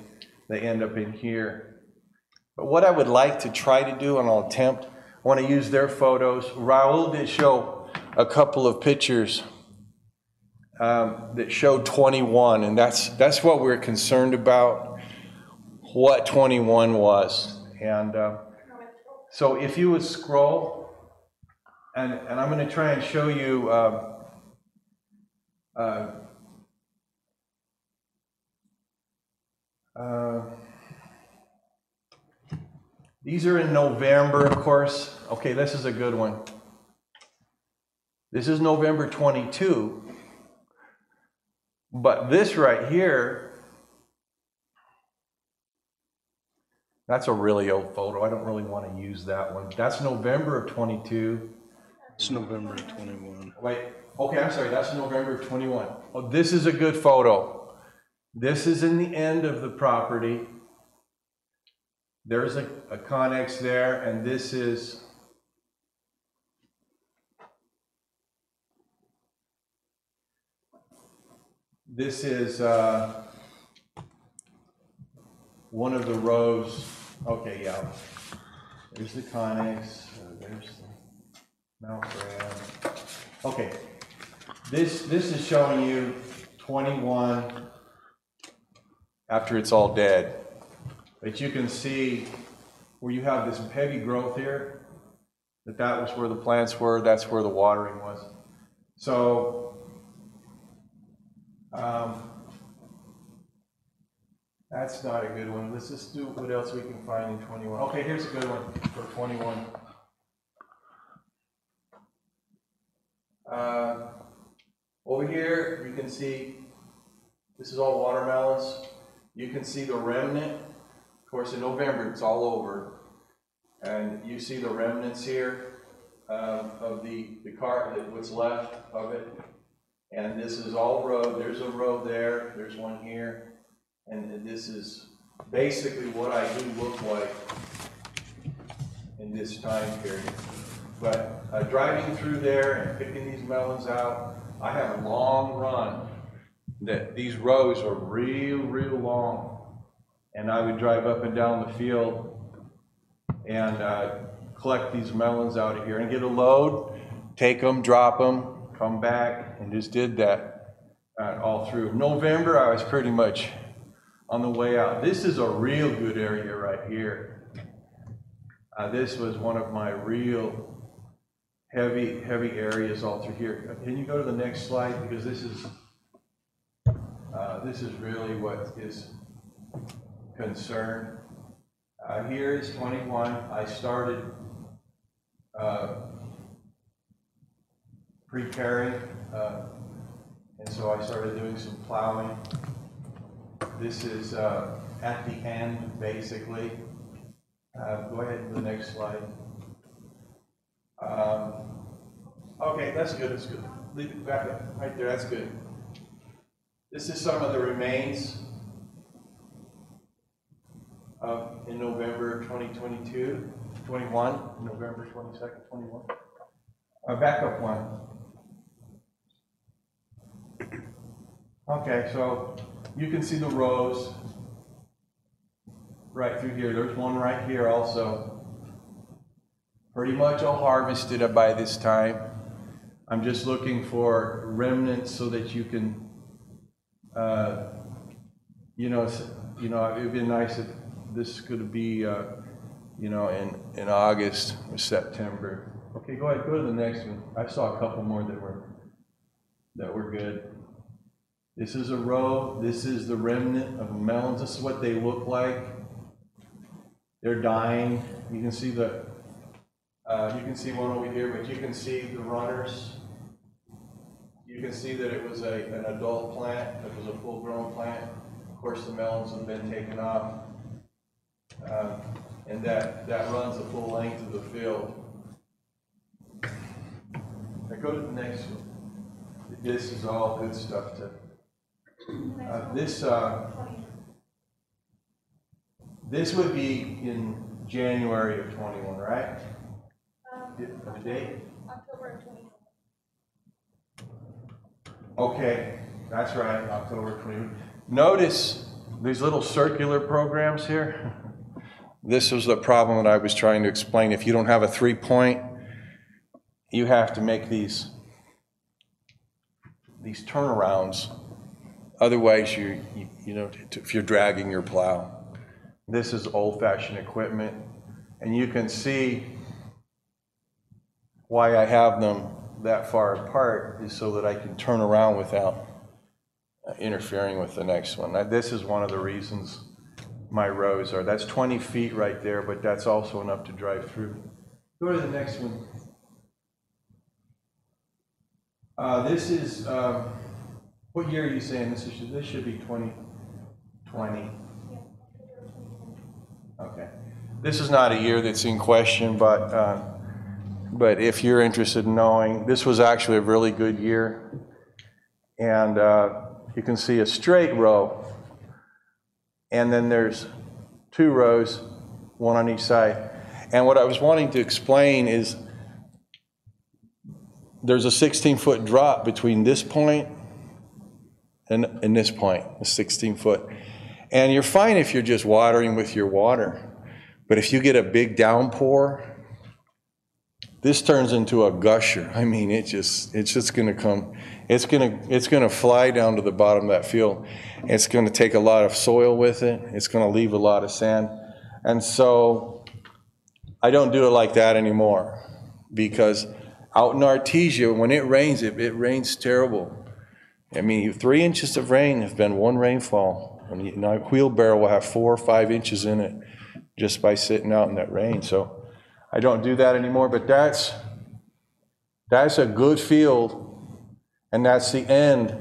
end up in here. But what I would like to try to do, and I'll attempt, want to use their photos. Raul did show a couple of pictures that showed 21, and that's what we're concerned about, what 21 was. And so if you would scroll, and I'm going to try and show you these are in November, of course. Okay, this is a good one. This is November 22. But this right here, that's a really old photo. I don't really want to use that one. That's November of 22. It's November of 21. Wait, okay, I'm sorry, that's November of 21. Oh, this is a good photo. This is in the end of the property. There's a Connex there, and this is one of the rows. Okay, yeah. There's the Connex. There's the Mount Graham. Okay. This is showing you 21 after it's all dead. But you can see where you have this heavy growth here, that was where the plants were, that's where the watering was. So that's not a good one. Let's just do what else we can find in 21. Okay, here's a good one for 21. Over here, you can see, this is all watermelons. You can see the remnant. Of course, in November, it's all over. And you see the remnants here of the what's left of it. And this is all row. There's a row there. There's one here. And this is basically what I do look like in this time period. But driving through there and picking these melons out, I have a long run. These rows are real, real long. And I would drive up and down the field and collect these melons out of here and get a load, take them, drop them, come back, and just did that all through. November, I was pretty much on the way out. This is a real good area right here. This was one of my real heavy areas all through here. Can you go to the next slide? Because this is really what is concerned. Here is 21. I started preparing, and so I started doing some plowing. This is at the end, basically. Go ahead to the next slide. Okay, that's good. That's good. Leave it back up right there. That's good. This is some of the remains in November 2022, 21, November 22nd, 21. Back up one. Okay, so you can see the rows right through here. There's one right here also. Pretty much all harvested by this time. I'm just looking for remnants so that you can, it would be nice if this could be, in August or September. Okay, go ahead, go to the next one. I saw a couple more that were good. This is a row. This is the remnant of melons. This is what they look like. They're dying. You can see you can see one over here, but you can see the runners. You can see that it was an adult plant. It was a full-grown plant. Of course, the melons have been taken off, and that runs the full length of the field. Now go to the next one. This is all good stuff to. This would be in January of 21, right? The date? October of 2021. Okay, that's right, October 21. Notice these little circular programs here. This was the problem that I was trying to explain. If you don't have a 3-point, you have to make these turnarounds. Otherwise, you know, if you're dragging your plow. This is old-fashioned equipment, and you can see why I have them that far apart is so that I can turn around without interfering with the next one. Now, this is one of the reasons my rows are. That's 20 feet right there, but that's also enough to drive through. Go to the next one. This is, what year are you saying this is? This should be 2020. Okay. This is not a year that's in question, but if you're interested in knowing, this was actually a really good year. And you can see a straight row, and then there's 2 rows, one on each side. And what I was wanting to explain is there's a 16-foot drop between this point and this point, a 16-foot. And you're fine if you're just watering with your water. But if you get a big downpour, this turns into a gusher. I mean, it's just going to come, it's going to fly down to the bottom of that field. It's going to take a lot of soil with it. It's going to leave a lot of sand. And so I don't do it like that anymore, because out in Artesia, when it rains, it rains terrible. I mean, 3 inches of rain has been one rainfall. And a wheelbarrow will have 4 or 5 inches in it just by sitting out in that rain. So I don't do that anymore, but that's a good field, and that's the end.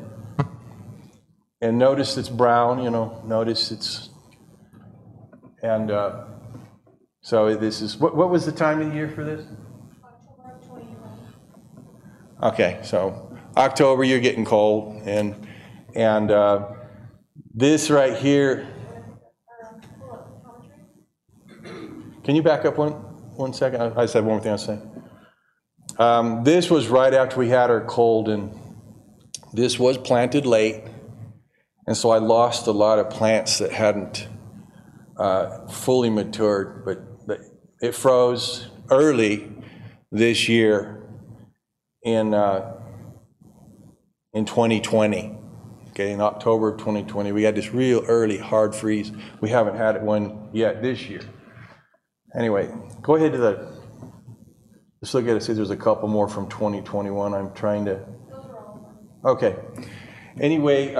And notice it's brown, you know, notice it's, and so this is, what was the time of the year for this? October 2020. Okay, so October, you're getting cold, and this right here. Can you back up one second? I just have one more thing I was saying. This was right after we had our cold, and this was planted late, and so I lost a lot of plants that hadn't fully matured, but it froze early this year in 2020. Okay, in October of 2020, we had this real early hard freeze. We haven't had one yet this year. Anyway, go ahead to let's look at it, see there's a couple more from 2021. I'm trying to, okay. Anyway,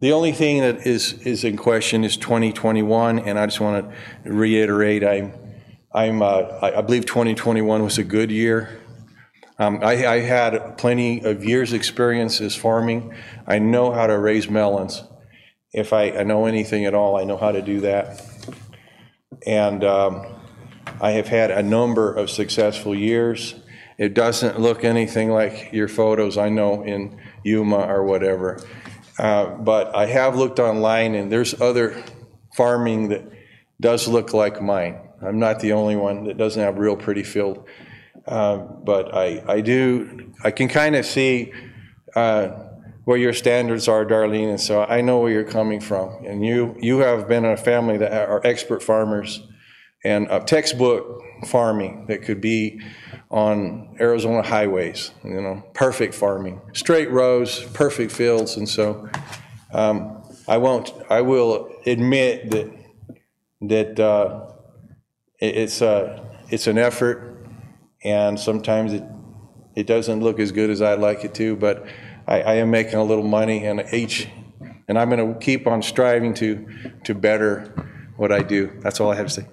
the only thing that is in question is 2021, and I just want to reiterate, I believe 2021 was a good year. I had plenty of years' experience as farming. I know how to raise melons. If I know anything at all, I know how to do that. And I have had a number of successful years. It doesn't look anything like your photos I know in Yuma or whatever. But I have looked online, and there's other farming that does look like mine. I'm not the only one that doesn't have a real pretty field. But I can kind of see where your standards are, Darlene, and so I know where you're coming from. And you have been in a family that are expert farmers, and textbook farming that could be on Arizona highways, you know, perfect farming, straight rows, perfect fields. And so I will admit that it's an effort, and sometimes it doesn't look as good as I'd like it to, but I am making a little money, and I'm going to keep on striving to better what I do. That's all I have to say.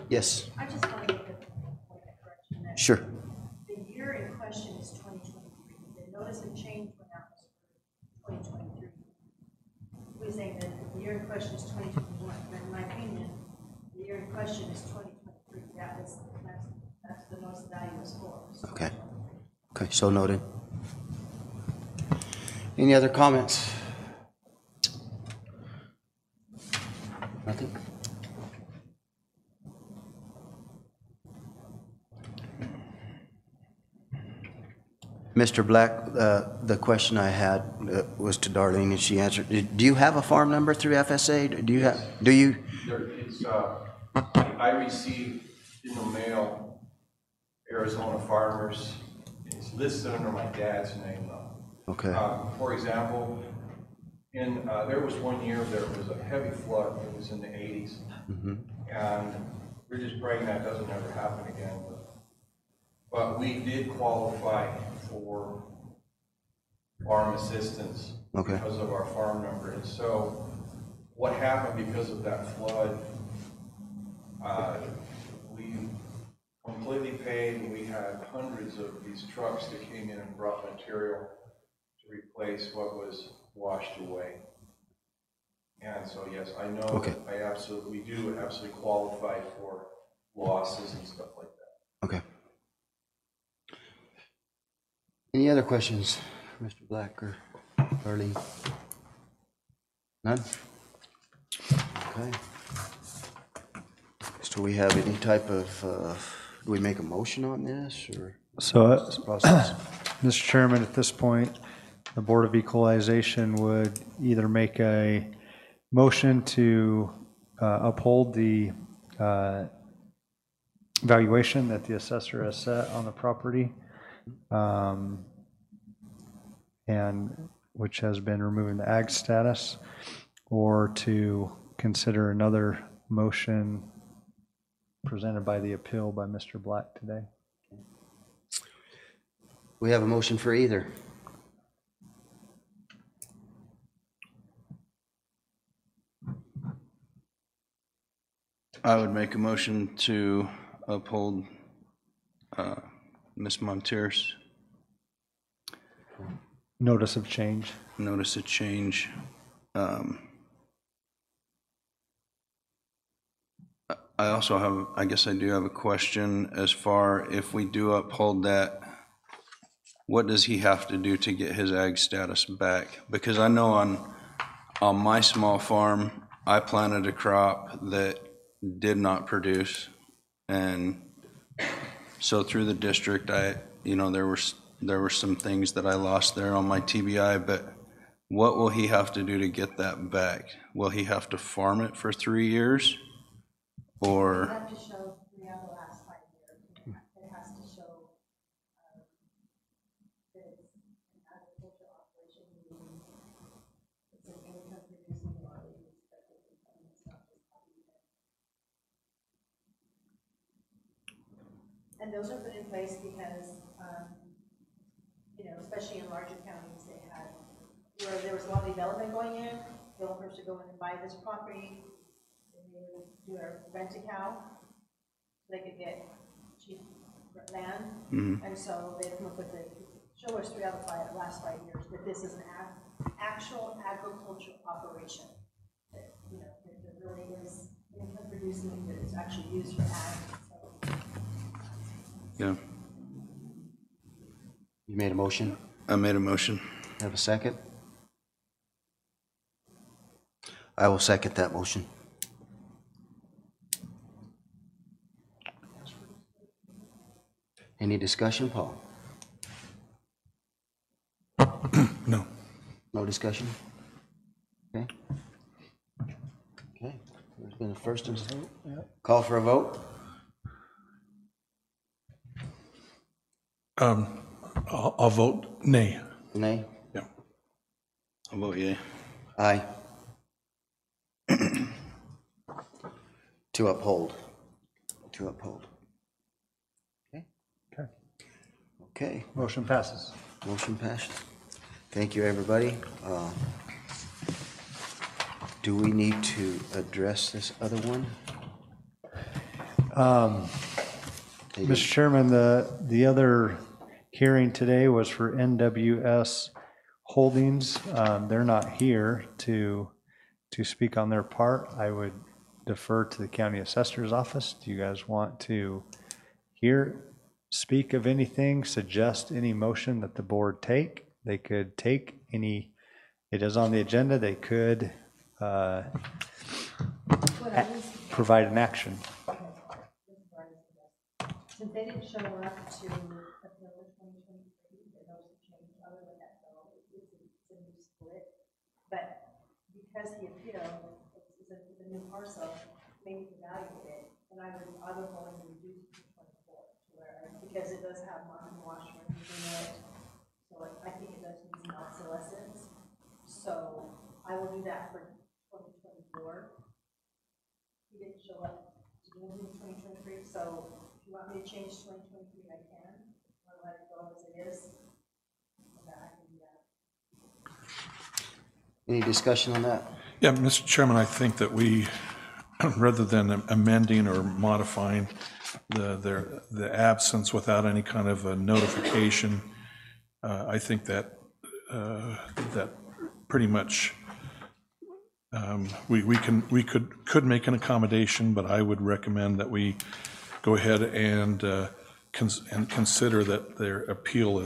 Yes, I just want to make a correction that sure. the year in question is 2023. The notice of change went out for 2023. We're saying that the year in question is 2021, but in my opinion, the year in question is 2023. That's the most value is for. So Okay. Okay, so noted. Any other comments? Nothing? Mr. Black, the question I had was to Darlene, and she answered. Do you have a farm number through FSA? Do you have? Do you? It's, I received in the mail Arizona Farmers. It's listed under my dad's name though. Okay. For example, there was one year there was a heavy flood. It was in the 80s. And we're just praying that doesn't ever happen again. But we did qualify for farm assistance because of our farm number. And so what happened because of that flood, we completely paid, and we had hundreds of these trucks that came in and brought material to replace what was washed away. And so, yes, I know that we do absolutely qualify for losses and stuff like that. Okay. Any other questions, Mr. Black or Darlene? None? Okay. So we have any type of, do we make a motion on this, or So, what's the process? Mr. Chairman, at this point, the Board of Equalization would either make a motion to uphold the valuation that the assessor has set on the property, and which has been removing the ag status, or to consider another motion presented by the appeal by Mr. Black today. We have a motion for either. I would make a motion to uphold Ms. Monteer's Notice of change. notice of change. I also have, I guess I do have a question as far, if we do uphold that, what does he have to do to get his ag status back? Because I know on my small farm, I planted a crop that did not produce. And so through the district, there were some things that I lost there on my TBI, but what will he have to do to get that back? Will he have to farm it for 3 years? Or You have to show 3 out of the last 5 years. It has to show that it's an agricultural operation, meaning it's an income producing or expected income. It's not just hobby. And those are put in place because, especially in larger counties, they had where there was a lot of development going in. Developers would go in and buy this property. They would do a rent-a-cow, so they could get cheap land, and so they come up with show us 3 out of the last 5 years that this is an actual agricultural operation. That that really is income producing, that it's actually used for ag. So. yeah, You made a motion? I made a motion. Have a second? I will second that motion. Any discussion, Paul? No. No discussion? Okay. Okay, there's been a first and second. Call for a vote? I'll vote nay. Nay? Yeah. I'll vote yea. Aye. To uphold. To uphold. Okay. Okay. Okay, Motion passes. motion passes. Thank you, everybody. Do we need to address this other one? Mr. Chairman, the other hearing today was for NWS Holdings. They're not here to speak on their part. I would defer to the county assessor's office. Do you guys want to speak of anything, suggest any motion that the board take? They could take any, it is on the agenda, they could provide an action. Since they didn't show up to appeal the 2023, the notice parcel, maybe the value of it, and I would only reduce it to 24, to where, because it does have non-washroom in it, so I think it does need some obsolescence. So I will do that for 2024. He didn't show up to do it in 2023, so if you want me to change 2023, I can. I'll let it go as it is. And that I can do that. Any discussion on that? Yeah, Mr. Chairman, I think that we, rather than amending or modifying the absence without any kind of a notification, I think that that pretty much we could make an accommodation, but I would recommend that we go ahead and consider that their appeal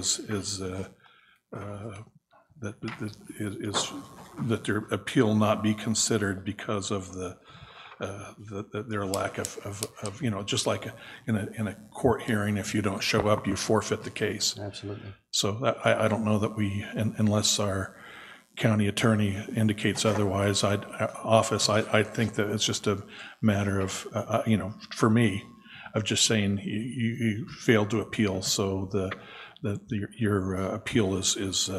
that their appeal not be considered because of their lack of, you know, just like in a court hearing, if you don't show up, you forfeit the case. Absolutely. So I don't know that we, unless our county attorney indicates otherwise, I think that it's just a matter of, you know, for me, of just saying you failed to appeal, so your appeal is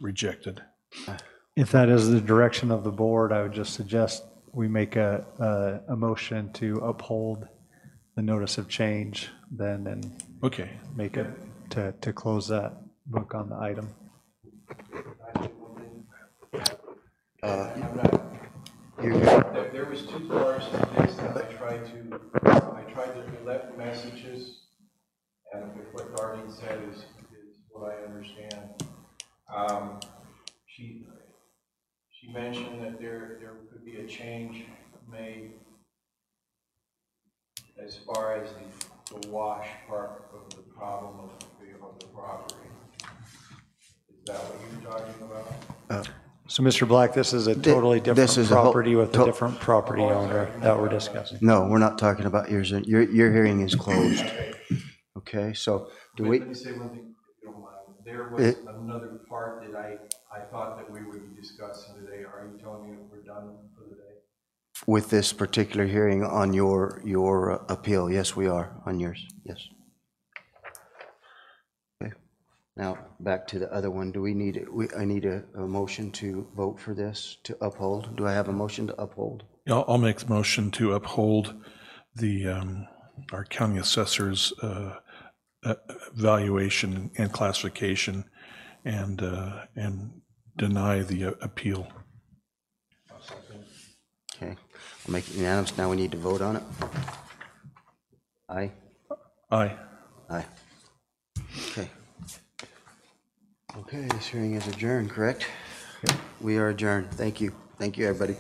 rejected. If that is the direction of the board, I would just suggest we make a motion to uphold the notice of change then, and Okay. make it to close that book on the item. There was 2 parts to this that I tried to left messages, and if what Darlene said is what I understand. She mentioned that there could be a change made as far as the wash part of the problem of the property. Is that what you're talking about? So, Mr. Black, this is a totally different This is a whole- property with a different property owner that we're discussing. No, we're not talking about yours. Your hearing is closed. Okay, so do we? Let me say one thing, if you don't mind. There was another part that I thought that we would be discussing today. Are you telling me that we're done for the day? With this particular hearing on your appeal, yes, we are, on yours, yes. Okay, now, back to the other one, do we need, I need a motion to vote for this, to uphold? Do I have a motion to uphold? I'll make the motion to uphold our county assessor's valuation and classification and deny the appeal. Okay, I'll make it unanimous. Now we need to vote on it. Aye? Aye. Aye. Okay. Okay, this hearing is adjourned, correct? We are adjourned. Thank you. Thank you, everybody.